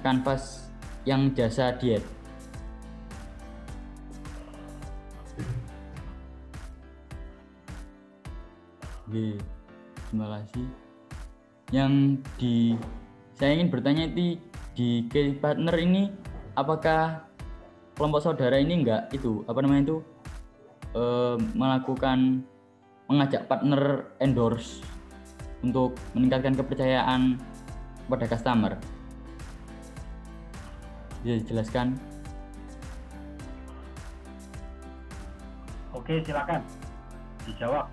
kanvas yang jasa diet? Oke, terima kasih. Saya ingin bertanya di case partner ini, apakah kelompok saudara ini mengajak partner endorse untuk meningkatkan kepercayaan pada customer? Bisa dijelaskan? Oke, silakan dijawab.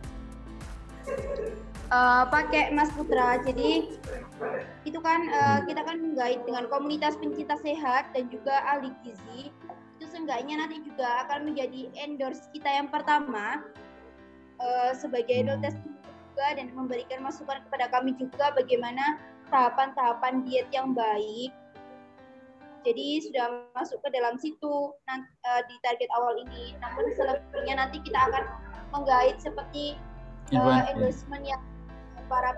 Pakai Mas Putra. Jadi itu kan kita kan menggait dengan komunitas pencinta sehat dan juga ahli gizi, itu seenggaknya nanti juga akan menjadi endorse kita yang pertama sebagai idol testing juga, dan memberikan masukan kepada kami juga bagaimana tahapan-tahapan diet yang baik. Jadi sudah masuk ke dalam situ di target awal ini. Namun selebihnya nanti kita akan menggait seperti endorsement yang para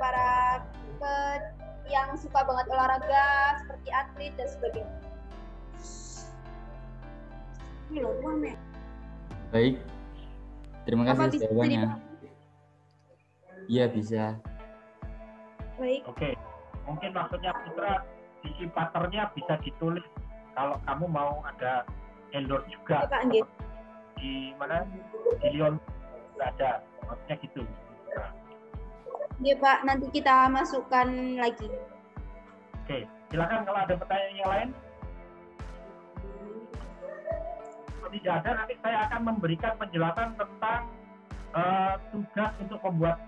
yang suka banget olahraga seperti atlet dan sebagainya. Ini loh, ruangnya. Baik, terima Apa kasih bisa jawabannya. Iya bisa. Baik. Oke, mungkin maksudnya Putra di partnernya bisa ditulis kalau kamu mau ada endorse juga. Pak Anggit. Di mana? Di Lyon nggak ada, maksudnya gitu. Iya Pak, nanti kita masukkan lagi. Oke, silakan kalau ada pertanyaan yang lain. Kalau tidak ada, nanti saya akan memberikan penjelasan tentang tugas untuk membuat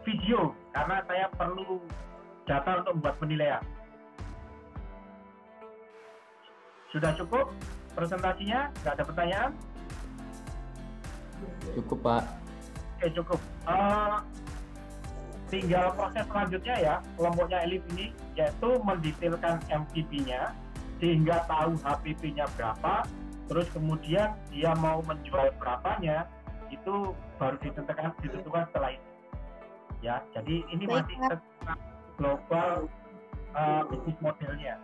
video, karena saya perlu data untuk membuat penilaian. Sudah cukup presentasinya? Nggak ada pertanyaan? Cukup Pak. Oke, cukup. Tinggal proses selanjutnya ya, kelompoknya Elif ini, yaitu mendetailkan MVP-nya, sehingga tahu HPP-nya berapa, terus kemudian dia mau menjual berapanya, itu baru ditentukan setelah itu. Ya, jadi ini masih tentang global bisnis modelnya.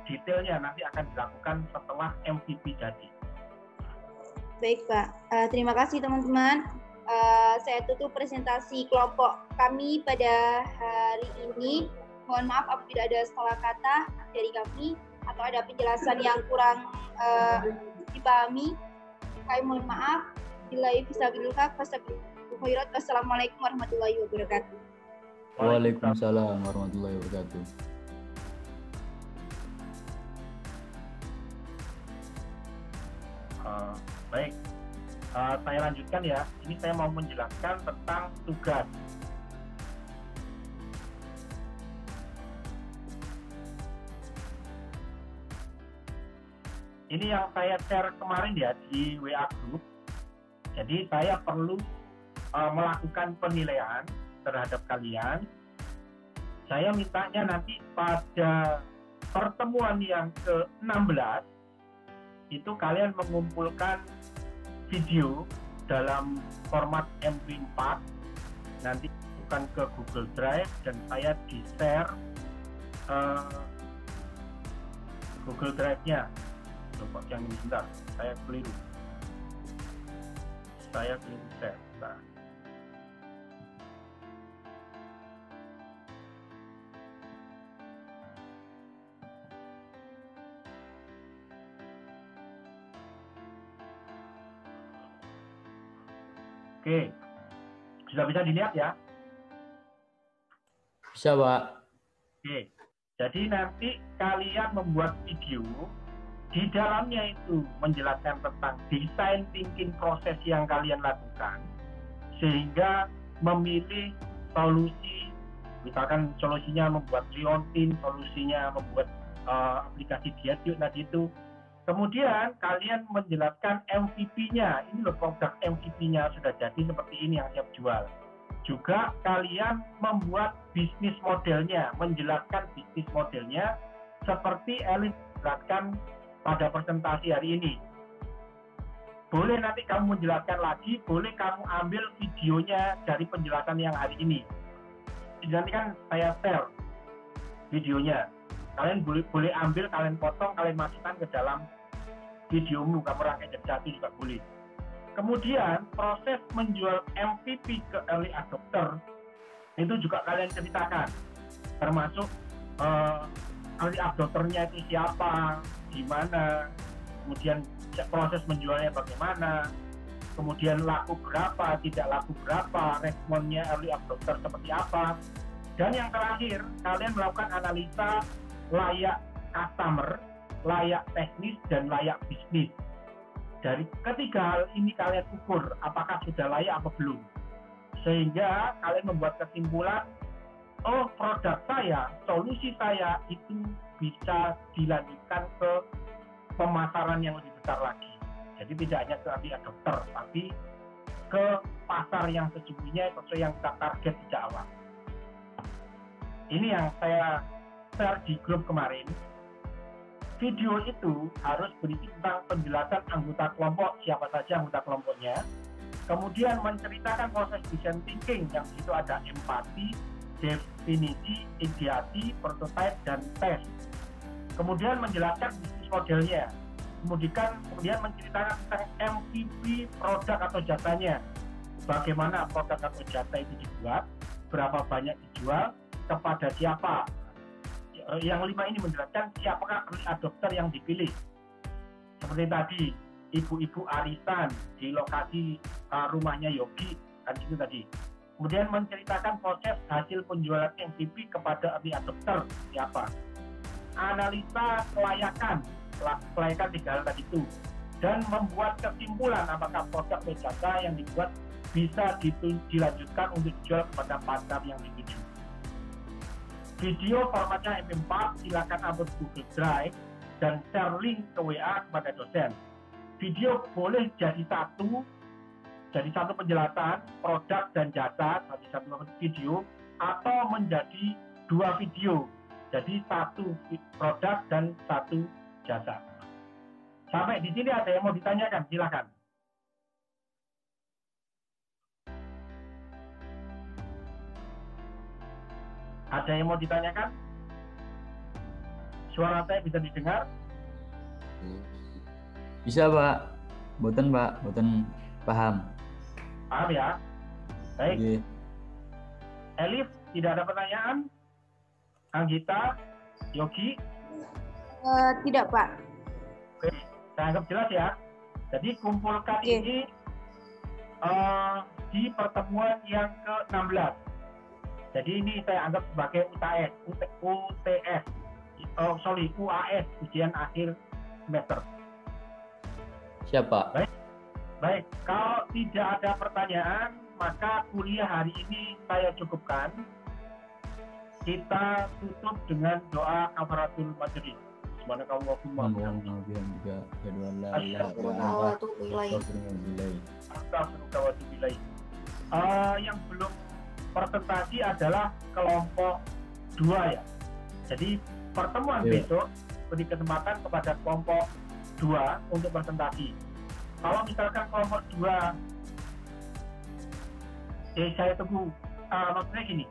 Detailnya nanti akan dilakukan setelah MVP jadi. Baik Pak, terima kasih teman-teman. Saya tutup presentasi kelompok kami pada hari ini. Mohon maaf apabila ada salah kata dari kami atau ada penjelasan yang kurang dipahami. Kami mohon maaf. Billahi fisabilil haq, fastabiqul khairat. Wassalamualaikum warahmatullahi wabarakatuh. Waalaikumsalam warahmatullahi wabarakatuh. Baik, saya lanjutkan ya. Ini saya mau menjelaskan tentang tugas. Ini yang saya share kemarin ya di WA Group. Jadi saya perlu melakukan penilaian terhadap kalian. Saya mintanya nanti pada pertemuan yang ke-16 itu kalian mengumpulkan video dalam format MP4, nanti bukan ke Google Drive dan saya di-share Google Drive-nya. Coba yang ini sebentar, saya keliru share. Nah. Oke, sudah bisa dilihat ya? Bisa Pak. Oke, jadi nanti kalian membuat video, di dalamnya itu menjelaskan tentang design thinking proses yang kalian lakukan, sehingga memilih solusi, misalkan solusinya membuat liontin, solusinya membuat aplikasi diet tadi itu. Kemudian kalian menjelaskan MVP-nya, ini loh produk MVP-nya sudah jadi seperti ini yang siap jual. Juga kalian membuat bisnis modelnya, menjelaskan bisnis modelnya seperti Elin jelaskan pada presentasi hari ini. Boleh nanti kamu menjelaskan lagi, boleh kamu ambil videonya dari penjelasan yang hari ini. Nanti kan saya share videonya. Kalian boleh ambil, kalian potong, kalian masukkan ke dalam videomu, kamu rangkai jadi satu juga boleh. Kemudian proses menjual MVP ke early adopter itu juga kalian ceritakan, termasuk early adopternya itu siapa, gimana, kemudian proses menjualnya bagaimana, kemudian laku berapa, tidak laku berapa, responnya early adopter seperti apa, dan yang terakhir kalian melakukan analisa layak customer, layak teknis, dan layak bisnis. Dari ketiga hal ini kalian ukur apakah sudah layak atau belum, sehingga kalian membuat kesimpulan oh produk saya, solusi saya itu bisa dilanjutkan ke pemasaran yang lebih besar lagi. Jadi tidak hanya ke early adopter, tapi ke pasar yang sesungguhnya sesuai yang kita target sejak awal. Ini yang saya share di grup kemarin. Video itu harus berisi tentang penjelasan anggota kelompok, siapa saja anggota kelompoknya, kemudian menceritakan proses design thinking, yang di situ ada empati, definisi, ideasi, prototype, dan tes. Kemudian menjelaskan bisnis modelnya, kemudian menceritakan tentang MVP produk atau jasanya, bagaimana produk atau jasa itu dibuat, berapa banyak dijual, kepada siapa. Yang 5 ini menjelaskan siapakah early adopter yang dipilih. Seperti tadi, ibu-ibu arisan di lokasi rumahnya Yogi, kan itu tadi. Kemudian menceritakan proses hasil penjualan MVP kepada early adopter siapa. Analisa kelayakan 3 hal tadi itu. Dan membuat kesimpulan apakah produk atau jasa yang dibuat bisa dilanjutkan untuk dijual kepada pasar yang dituju. Video formatnya MP4, silakan upload Google Drive dan share link ke WA kepada dosen. Video boleh jadi satu penjelasan produk dan jasa, satu video, atau menjadi 2 video, jadi 1 produk dan 1 jasa. Sampai di sini ada yang mau ditanyakan, silakan. Ada yang mau ditanyakan? Suara saya bisa didengar? Bisa, Pak. Boten, Pak. Boten paham. Paham ya? Baik. Oke. Elif, tidak ada pertanyaan? Anggita, Yogi? Tidak, Pak. Oke, saya anggap jelas ya. Jadi kumpulkan Oke. ini di pertemuan yang ke-16. Jadi ini saya anggap sebagai UAS, ujian akhir semester. Siapa? Baik, kalau tidak ada pertanyaan, maka kuliah hari ini saya cukupkan. Kita tutup dengan doa kafaratul majelis. Subhanakallahumma wa bihamdika, yang belum presentasi adalah kelompok 2 ya. Jadi pertemuan besok beri kesempatan kepada kelompok 2 untuk presentasi. Kalau misalkan kelompok 2 saya tunggu, maksudnya gini,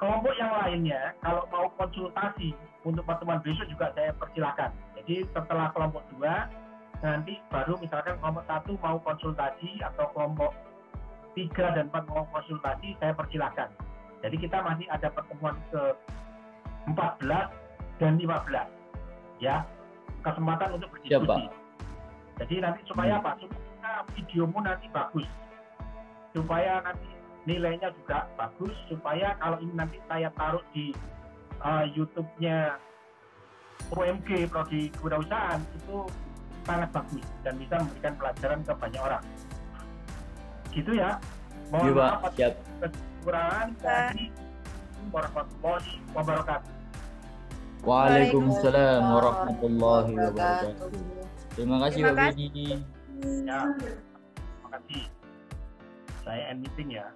kelompok yang lainnya kalau mau konsultasi untuk pertemuan besok juga saya persilakan. Jadi setelah kelompok 2 nanti baru misalkan kelompok 1 mau konsultasi atau kelompok 3 dan 4 mau konsultasi, saya persilahkan. Jadi kita masih ada pertemuan ke-14 dan 15. Ya, kesempatan untuk berdiskusi. Siapa? Jadi nanti supaya apa? Supaya videomu nanti bagus. Supaya nanti nilainya juga bagus. Supaya kalau ini nanti saya taruh di YouTube-nya OMG, Prodi Kewirausahaan, itu sangat bagus dan bisa memberikan pelajaran ke banyak orang. Gitu ya. Mohon maaf siap. kekurangan. Warahmatullahi wabarakatuh. Waalaikumsalam warahmatullahi wabarakatuh. Terima kasih, Pak Budi. Ya, terima kasih. Saya end meeting ya.